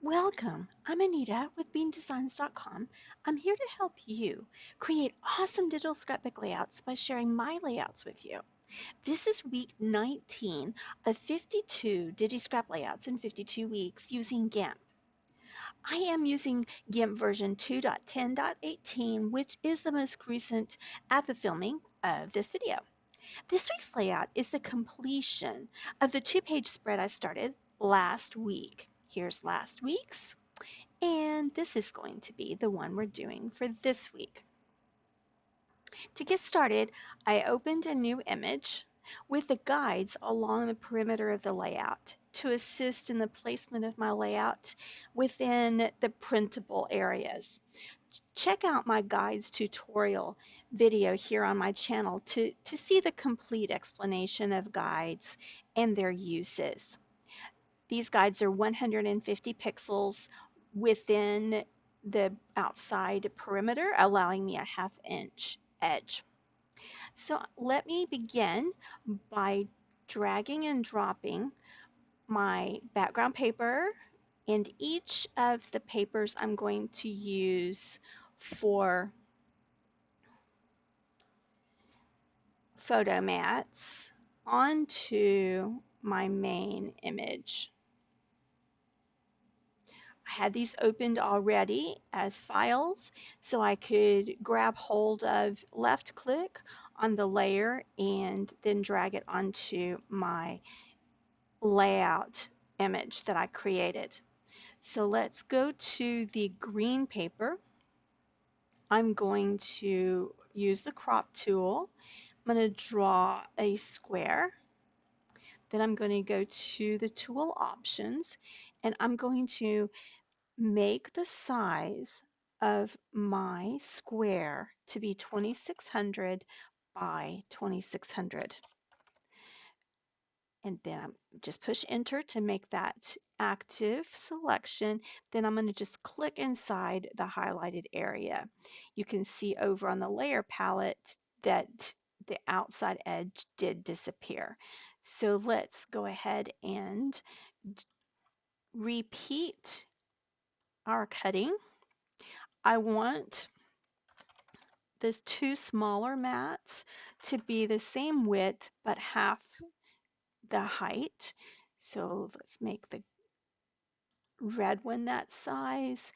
Welcome. I'm Anita with BeanDesigns.com. I'm here to help you create awesome digital scrapbook layouts by sharing my layouts with you. This is week 19 of 52 DigiScrap layouts in 52 weeks using GIMP. I am using GIMP version 2.10.18, which is the most recent at the filming of this video. This week's layout is the completion of the two-page spread I started last week. Here's last week's. And this is going to be the one we're doing for this week. To get started, I opened a new image with the guides along the perimeter of the layout to assist in the placement of my layout within the printable areas. Check out my guides tutorial video here on my channel to see the complete explanation of guides and their uses. These guides are 150 pixels within the outside perimeter, allowing me a 1/2 inch edge. So let me begin by dragging and dropping my background paper and each of the papers I'm going to use for photo mats onto my main image. I had these opened already as files, so I could grab hold of left click on the layer and then drag it onto my layout image that I created. So let's go to the green paper. I'm going to use the crop tool. I'm going to draw a square. Then I'm going to go to the tool options and I'm going to make the size of my square to be 2600 by 2600. And then I'm just push enter to make that active selection. Then I'm going to just click inside the highlighted area. You can see over on the layer palette that the outside edge did disappear. So let's go ahead and repeat our cutting. I want the two smaller mats to be the same width but half the height. So let's make the red one that size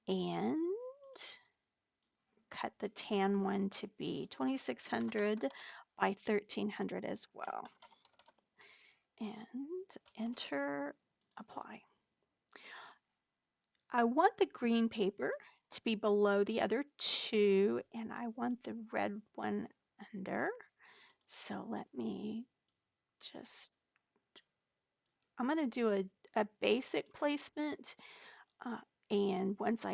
and cut the tan one to be 2600 by 1300 as well. And enter, apply. I want the green paper to be below the other two and I want the red one under. So let me just, I'm going to do a basic placement and once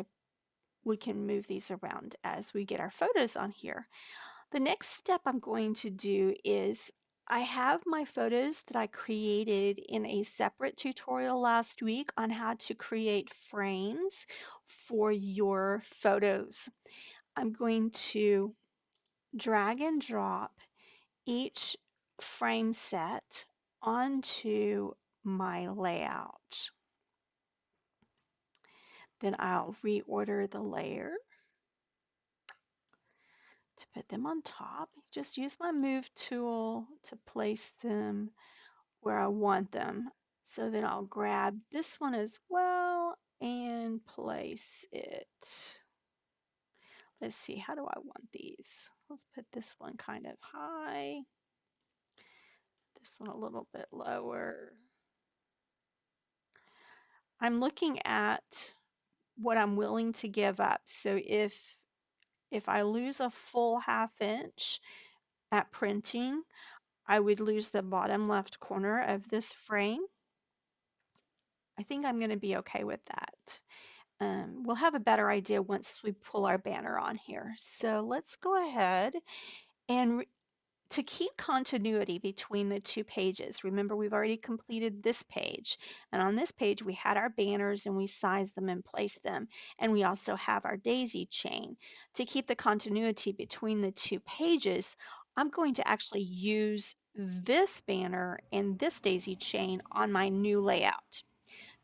we can move these around as we get our photos on here. The next step I'm going to do is I have my photos that I created in a separate tutorial last week on how to create frames for your photos. I'm going to drag and drop each frame set onto my layout. Then I'll reorder the layer to put them on top. Just use my move tool to place them where I want them. So then I'll grab this one as well and place it. Let's see, how do I want these? Let's put this one kind of high, this one a little bit lower. I'm looking at what I'm willing to give up. So if I lose a full 1/2 inch at printing, I would lose the bottom left corner of this frame. I think I'm going to be okay with that. We'll have a better idea once we pull our banner on here. So let's go ahead and to keep continuity between the two pages, remember we've already completed this page. And on this page we had our banners and we sized them and placed them. And we also have our daisy chain. To keep the continuity between the two pages, I'm going to actually use this banner and this daisy chain on my new layout.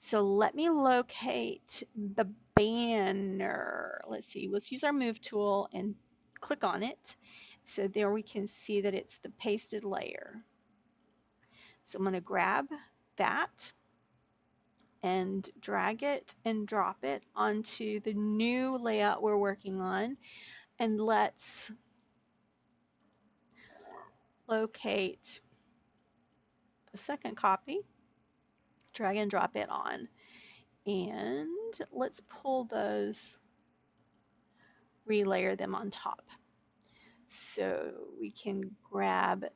So let me locate the banner. Let's see, let's use our move tool and click on it. So there we can see that it's the pasted layer. So I'm going to grab that and drag it and drop it onto the new layout we're working on. And let's locate the second copy, drag and drop it on. And let's pull those, relayer them on top. So we can grab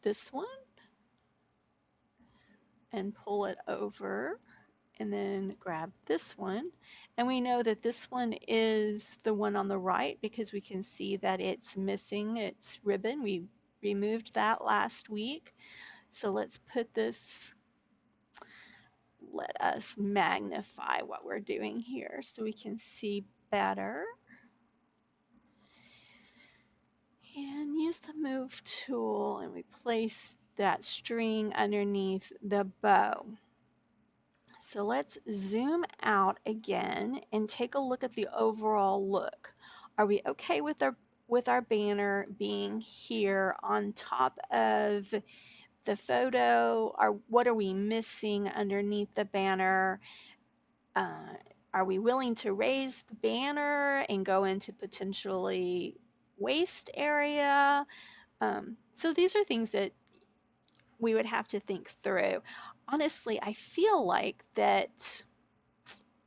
this one and pull it over, and then grab this one. And we know that this one is the one on the right because we can see that it's missing its ribbon. We removed that last week. So let's put this, let us magnify what we're doing here so we can see better. And use the move tool and we place that string underneath the bow. So let's zoom out again and take a look at the overall look. Are we okay with our banner being here on top of the photo? Or what are we missing underneath the banner? Are we willing to raise the banner and go into potentially waste area? So these are things that we would have to think through. Honestly, I feel like that,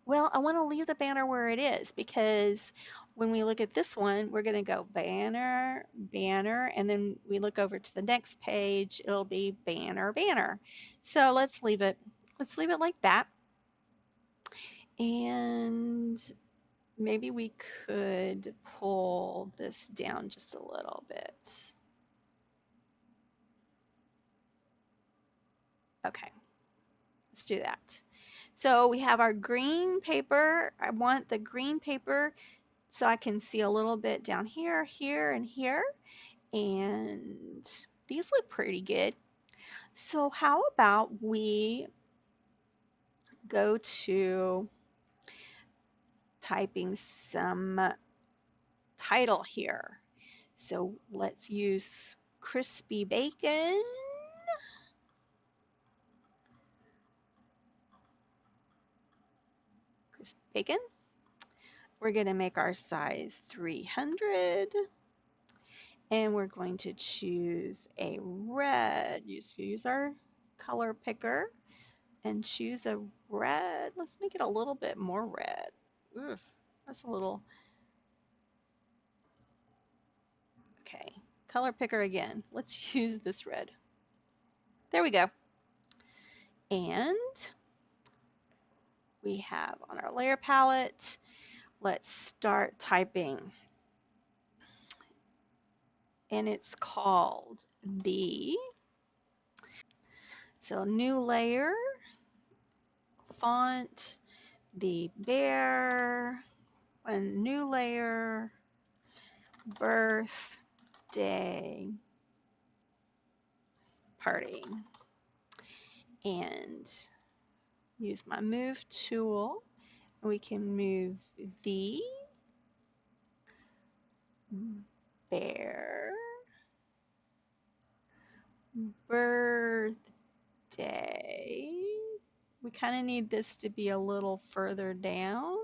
well, I want to leave the banner where it is because when we look at this one, we're going to go banner, banner, and then we look over to the next page, it'll be banner, banner. So let's leave it like that. And maybe we could pull this down just a little bit. Okay, let's do that. So we have our green paper. I want the green paper so I can see a little bit down here, here, and here. And these look pretty good. So how about we go to typing some title here. So let's use crispy bacon. Crispy bacon. We're going to make our size 300. And we're going to choose a red. Use our color picker and choose a red. Let's make it a little bit more red. Oof, that's a little. Okay, color picker again. Let's use this red. There we go. And we have on our layer palette, let's start typing. And it's called the, so new layer, font, the bear, a new layer, birthday party. And use my move tool. We can move the bear birthday. We kind of need this to be a little further down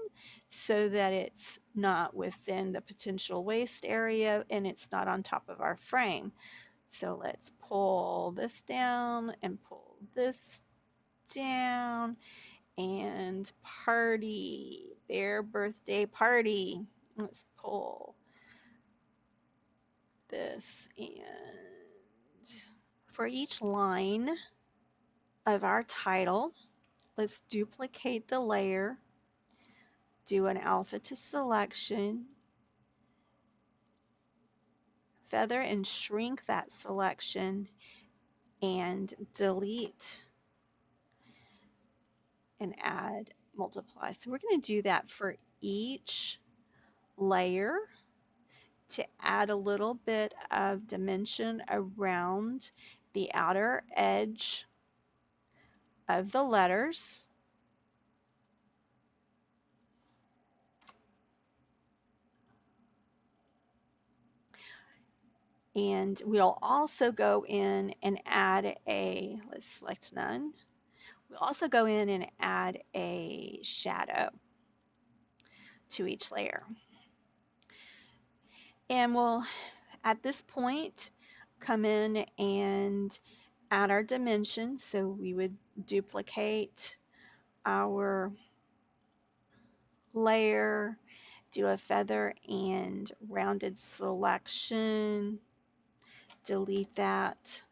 so that it's not within the potential waste area and it's not on top of our frame. So let's pull this down and pull this down, and party, their birthday party. Let's pull this, and for each line of our title, let's duplicate the layer, do an alpha to selection, feather and shrink that selection, and delete and add multiply. So we're going to do that for each layer to add a little bit of dimension around the outer edge of the letters. And we'll also go in and add a, let's select none. We'll also go in and add a shadow to each layer. And we'll, at this point, come in and add our dimension. So we would duplicate our layer, do a feather and rounded selection, delete that,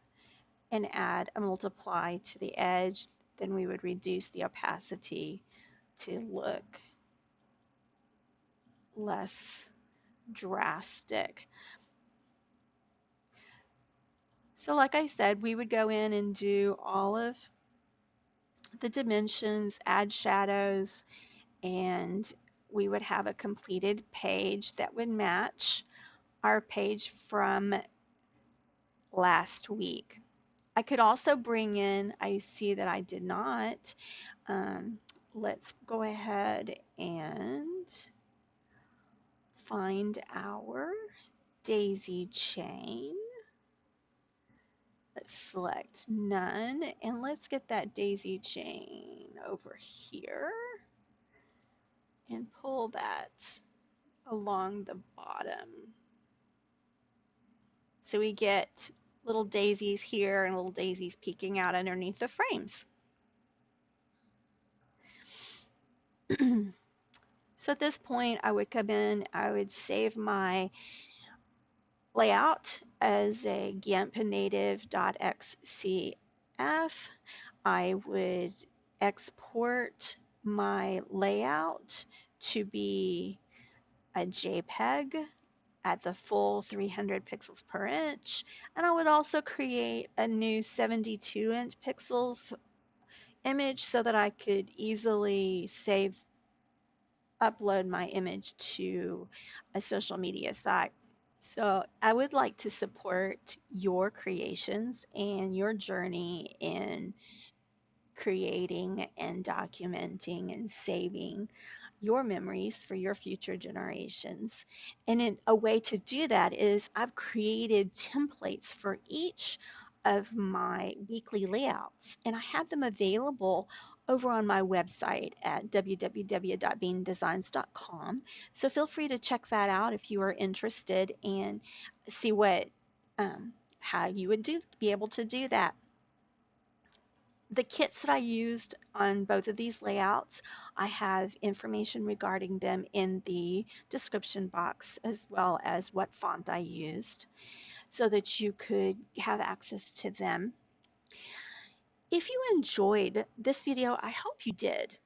and add a multiply to the edge. Then we would reduce the opacity to look less drastic. So like I said, we would go in and do all of the dimensions, add shadows, and we would have a completed page that would match our page from last week. I could also bring in, I see that I did not, let's go ahead and find our daisy chain. Let's select none, and let's get that daisy chain over here and pull that along the bottom. So we get little daisies here and little daisies peeking out underneath the frames. So at this point, I would come in, I would save my layout as a GIMP native.xcf. I would export my layout to be a JPEG at the full 300 pixels per inch, and I would also create a new 72-inch pixels image so that I could easily upload my image to a social media site. So I would like to support your creations and your journey in creating and documenting and saving your memories for your future generations. And a way to do that is I've created templates for each of my weekly layouts, and I have them available over on my website at www.beandesigns.com. So feel free to check that out if you are interested and see what how you would be able to do that. The kits that I used on both of these layouts, I have information regarding them in the description box, as well as what font I used, so that you could have access to them. If you enjoyed this video, I hope you did.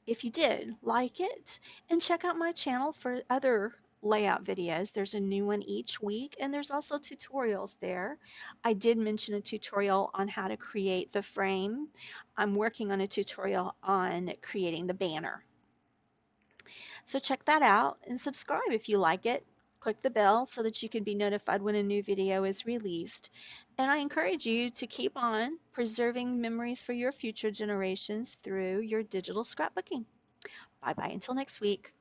If you did, like it and check out my channel for other layout videos. There's a new one each week, and there's also tutorials there. I did mention a tutorial on how to create the frame. I'm working on a tutorial on creating the banner. So check that out and subscribe if you like it. Click the bell so that you can be notified when a new video is released. And I encourage you to keep on preserving memories for your future generations through your digital scrapbooking. Bye bye until next week.